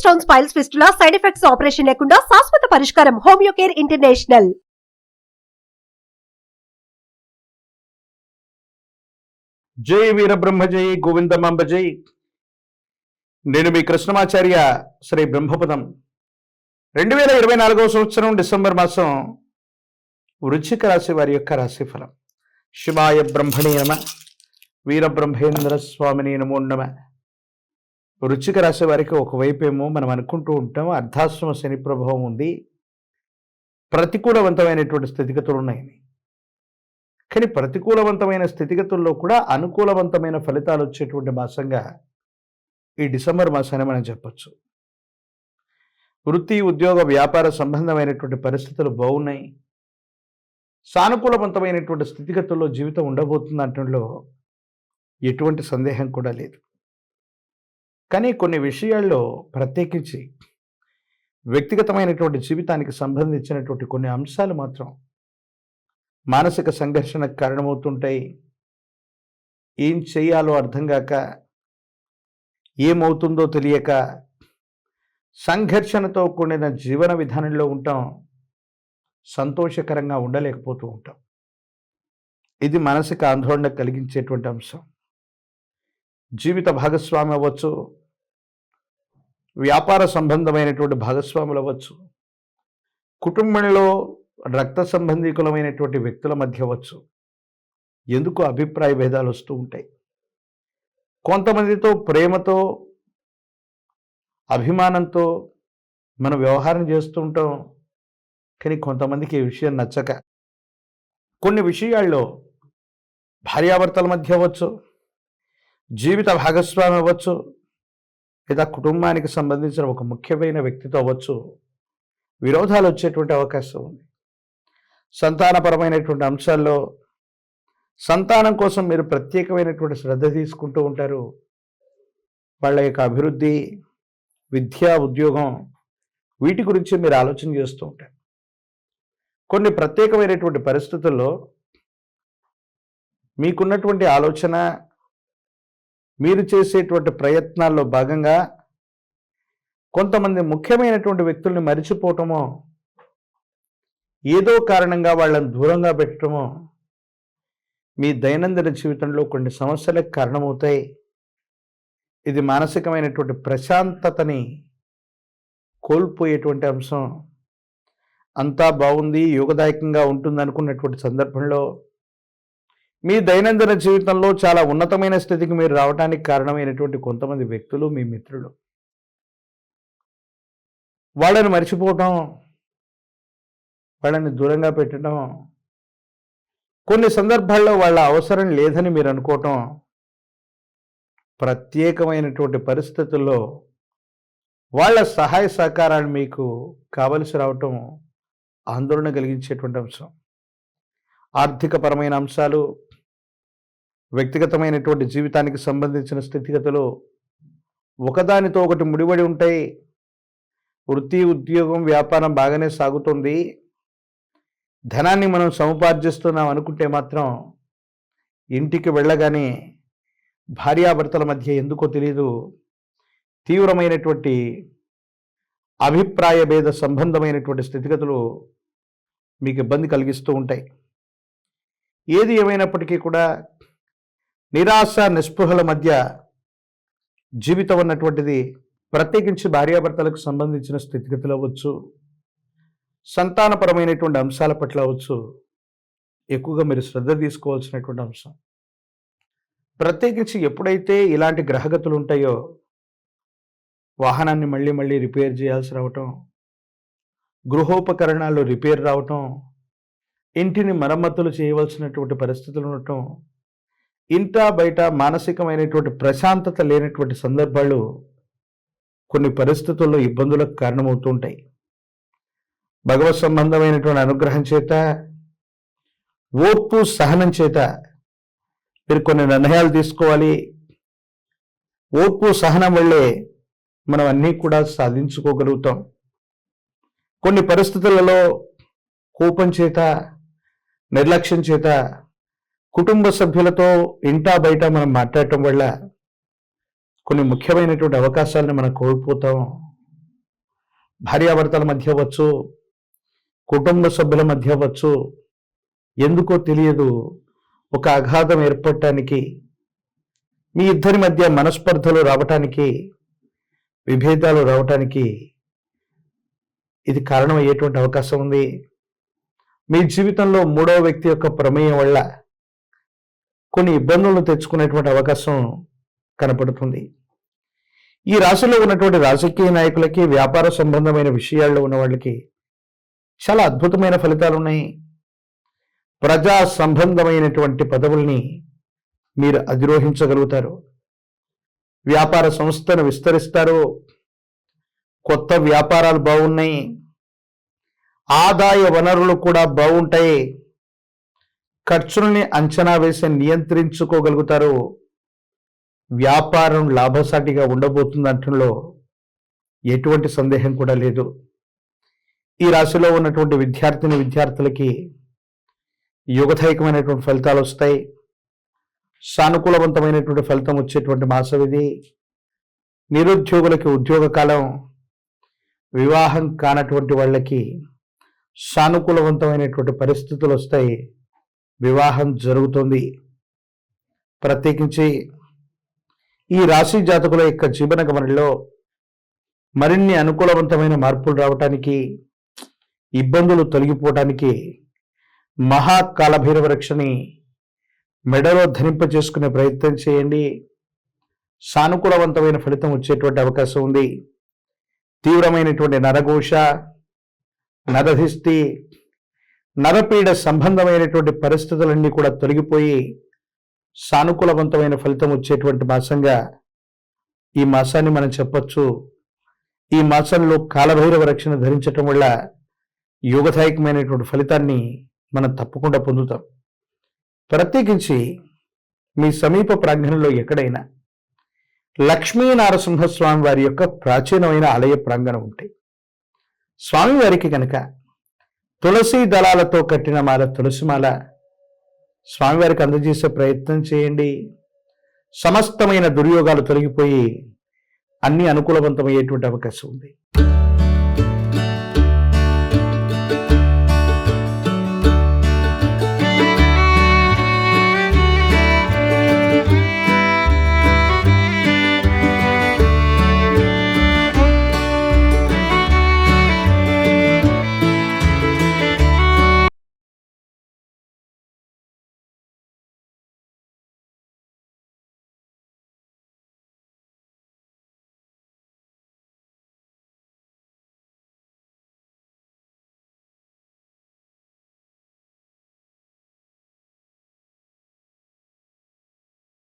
Stones, piles, fistula side effects operation లేకుండా శాశ్వత పరిష్కారం హోమియో కేర్ ఇంటర్నేషనల్. జై వీరబ్రహ్మ జై గోవిందమాంబ జై. నేను మీ కృష్ణమాచార్య శ్రీ బ్రహ్మపదం. 2024 సంవత్సరం డిసెంబర్ మాసం వృశ్చిక రాశి వారి యొక్క రాశిఫలం. శివాయ బ్రహ్మణే నమ, వీరబ్రహ్మేంద్ర స్వామిని నమో నమ. వృశ్చిక రాశి వారికి ఒకవైపేమో మనం అనుకుంటూ ఉంటాం అర్ధాశ్రమ శని ప్రభావం ఉంది, ప్రతికూలవంతమైనటువంటి స్థితిగతులు ఉన్నాయని. కానీ ప్రతికూలవంతమైన స్థితిగతుల్లో కూడా అనుకూలవంతమైన ఫలితాలు వచ్చేటువంటి మాసంగా ఈ డిసెంబర్ మాసాన్ని మనం చెప్పచ్చు. వృత్తి, ఉద్యోగ, వ్యాపార సంబంధమైనటువంటి పరిస్థితులు బాగున్నాయి. సానుకూలవంతమైనటువంటి స్థితిగతుల్లో జీవితం ఉండబోతుంది అంటంలో ఎటువంటి సందేహం కూడా లేదు. కానీ కొన్ని విషయాల్లో ప్రత్యేకించి వ్యక్తిగతమైనటువంటి జీవితానికి సంబంధించినటువంటి కొన్ని అంశాలు మాత్రం మానసిక సంఘర్షణకు కారణమవుతుంటాయి. ఏం చేయాలో అర్థం కాక, ఏమవుతుందో తెలియక సంఘర్షణతో కూడిన జీవన విధానంలో ఉంటాం, సంతోషకరంగా ఉండలేకపోతూ ఉంటాం. ఇది మానసిక ఆందోళన కలిగించేటువంటి అంశం. జీవిత భాగస్వామి అవ్వచ్చు, వ్యాపార సంబంధమైనటువంటి భాగస్వాములు అవ్వచ్చు, కుటుంబంలో రక్త సంబంధీకులమైనటువంటి వ్యక్తుల మధ్య అవ్వచ్చు. ఎందుకు అభిప్రాయ భేదాలు వస్తూ ఉంటాయి. కొంతమందితో ప్రేమతో, అభిమానంతో మనం వ్యవహారం చేస్తూ ఉంటాం. కానీ కొంతమందికి ఈ విషయం నచ్చక కొన్ని విషయాల్లో భార్యాభర్తల మధ్య అవ్వచ్చు, జీవిత భాగస్వామి అవ్వచ్చు, లేదా కుటుంబానికి సంబంధించిన ఒక ముఖ్యమైన వ్యక్తితో అవ్వచ్చు, విరోధాలు వచ్చేటువంటి అవకాశం ఉంది. సంతానపరమైనటువంటి అంశాల్లో సంతానం కోసం మీరు ప్రత్యేకమైనటువంటి శ్రద్ధ తీసుకుంటూ ఉంటారు. వాళ్ళ యొక్క అభివృద్ధి, విద్య, ఉద్యోగం, వీటి గురించి మీరు ఆలోచన చేస్తూ ఉంటారు. కొన్ని ప్రత్యేకమైనటువంటి పరిస్థితుల్లో మీకున్నటువంటి ఆలోచన, మీరు చేసేటువంటి ప్రయత్నాల్లో భాగంగా కొంతమంది ముఖ్యమైనటువంటి వ్యక్తుల్ని మరిచిపోవటమో, ఏదో కారణంగా వాళ్ళని దూరంగా పెట్టడమో మీ దైనందిన జీవితంలో కొన్ని సమస్యలకు కారణమవుతాయి. ఇది మానసికమైనటువంటి ప్రశాంతతని కోల్పోయేటువంటి అంశం. అంతా బాగుంది, యోగదాయకంగా ఉంటుంది అనుకున్నటువంటి సందర్భంలో మీ దైనందిన జీవితంలో చాలా ఉన్నతమైన స్థితికి మీరు రావడానికి కారణమైనటువంటి కొంతమంది వ్యక్తులు, మీ మిత్రులు, వాళ్ళని మర్చిపోవటం, వాళ్ళని దూరంగా పెట్టడం, కొన్ని సందర్భాల్లో వాళ్ళ అవసరం లేదని మీరు అనుకోవటం, ప్రత్యేకమైనటువంటి పరిస్థితుల్లో వాళ్ళ సహాయ సహకారాలు మీకు కావలసి రావటం ఆందోళన కలిగించేటువంటి అంశం. ఆర్థికపరమైన అంశాలు, వ్యక్తిగతమైనటువంటి జీవితానికి సంబంధించిన స్థితిగతులు ఒకదానితో ఒకటి ముడిపడి ఉంటాయి. వృత్తి, ఉద్యోగం, వ్యాపారం బాగానే సాగుతుంది, ధనాన్ని మనం సముపార్జిస్తున్నాం అనుకుంటే మాత్రం ఇంటికి వెళ్ళగానే భార్యాభర్తల మధ్య ఎందుకో తెలియదు తీవ్రమైనటువంటి అభిప్రాయ భేద సంబంధమైనటువంటి స్థితిగతులు మీకు ఇబ్బంది కలిగిస్తూ ఉంటాయి. ఏది ఏమైనప్పటికీ కూడా నిరాశ, నిస్పృహల మధ్య జీవితం అన్నటువంటిది, ప్రత్యేకించి భార్యాభర్తలకు సంబంధించిన స్థితిగతులు అవ్వచ్చు, సంతానపరమైనటువంటి అంశాల పట్ల అవ్వచ్చు, ఎక్కువగా మీరు శ్రద్ధ తీసుకోవాల్సినటువంటి అంశం. ప్రత్యేకించి ఎప్పుడైతే ఇలాంటి గ్రహగతులు ఉంటాయో, వాహనాన్ని మళ్ళీ మళ్ళీ రిపేర్ చేయాల్సి రావటం, గృహోపకరణాలు రిపేర్ రావటం, ఇంటిని మరమ్మతులు చేయవలసినటువంటి పరిస్థితులు ఉండటం, ఇంటా బయట మానసికమైనటువంటి ప్రశాంతత లేనటువంటి సందర్భాలు కొన్ని పరిస్థితుల్లో ఇబ్బందులకు కారణమవుతూ ఉంటాయి. భగవత్ సంబంధమైనటువంటి అనుగ్రహం చేత, ఓర్పు, సహనం చేత మీరు కొన్ని నిర్ణయాలు తీసుకోవాలి. ఓర్పు, సహనం వల్లే మనం అన్నీ కూడా సాధించుకోగలుగుతాం. కొన్ని పరిస్థితులలో కోపం చేత, నిర్లక్ష్యం చేత, కుటుంబ సభ్యులతో ఇంటా బయట మనం మాట్లాడటం వల్ల కొన్ని ముఖ్యమైనటువంటి అవకాశాలను మనం కోల్పోతాం. భార్యాభర్తల మధ్య అవ్వచ్చు, కుటుంబ సభ్యుల మధ్య అవ్వచ్చు, ఎందుకో తెలియదు ఒక అగాధం ఏర్పడటానికి, మీ ఇద్దరి మధ్య మనస్పర్ధలు రావటానికి, విభేదాలు రావటానికి ఇది కారణమయ్యేటువంటి అవకాశం ఉంది. మీ జీవితంలో మూడవ వ్యక్తి యొక్క ప్రమేయం వల్ల కొన్ని ఇబ్బందులను తెచ్చుకునేటువంటి అవకాశం కనపడుతుంది. ఈ రాశిలో ఉన్నటువంటి రాజకీయ నాయకులకి, వ్యాపార సంబంధమైన విషయాల్లో ఉన్న వాళ్ళకి చాలా అద్భుతమైన ఫలితాలు ఉన్నాయి. ప్రజా సంబంధమైనటువంటి పదవుల్ని మీరు అధిరోహించగలుగుతారు. వ్యాపార సంస్థను విస్తరిస్తారు. కొత్త వ్యాపారాలు బాగున్నాయి. ఆదాయ వనరులు కూడా బాగుంటాయి. ఖర్చుల్ని అంచనా వేసి నియంత్రించుకోగలుగుతారు. వ్యాపారం లాభసాటిగా ఉండబోతుందంటంలో ఎటువంటి సందేహం కూడా లేదు. ఈ రాశిలో ఉన్నటువంటి విద్యార్థులకి యుగదాయకమైనటువంటి ఫలితాలు వస్తాయి. సానుకూలవంతమైనటువంటి ఫలితం వచ్చేటువంటి మాసం ఇది. నిరుద్యోగులకి ఉద్యోగ కాలం, వివాహం కానటువంటి వాళ్ళకి సానుకూలవంతమైనటువంటి పరిస్థితులు వస్తాయి. వివాహం జరుగుతుంది. ప్రత్యేకించి ఈ రాశి జాతకుల యొక్క జీవన గమనంలో మరిన్ని అనుకూలవంతమైన మార్పులు రావటానికి, ఇబ్బందులు తొలగిపోవటానికి మహాకాలభైరవ రక్షని మెడలో ధరింప చేసుకునే ప్రయత్నం చేయండి. సానుకూలవంతమైన ఫలితం వచ్చేటువంటి అవకాశం ఉంది. తీవ్రమైనటువంటి నరఘోష, నరధిష్టి, నరపీడ సంబంధమైనటువంటి పరిస్థితులన్నీ కూడా తొలగిపోయి సానుకూలవంతమైన ఫలితం వచ్చేటువంటి మాసంగా ఈ మాసాన్ని మనం చెప్పొచ్చు. ఈ మాసంలో కాలభైరవ రక్షణ ధరించటం వల్ల యోగదాయకమైనటువంటి ఫలితాన్ని మనం తప్పకుండా పొందుతాం. ప్రత్యేకించి మీ సమీప ప్రాంగణంలో ఎక్కడైనా లక్ష్మీనరసింహస్వామి వారి యొక్క ప్రాచీనమైన ఆలయ ప్రాంగణం ఉంటాయి. స్వామివారికి కనుక తులసి దళాలతో కట్టిన మాల, తులసిమాల స్వామివారికి అందజేసే ప్రయత్నం చేయండి. సమస్తమైన దుర్యోగాలు తొలగిపోయి అన్ని అనుకూలవంతమయ్యేటువంటి అవకాశం ఉంది.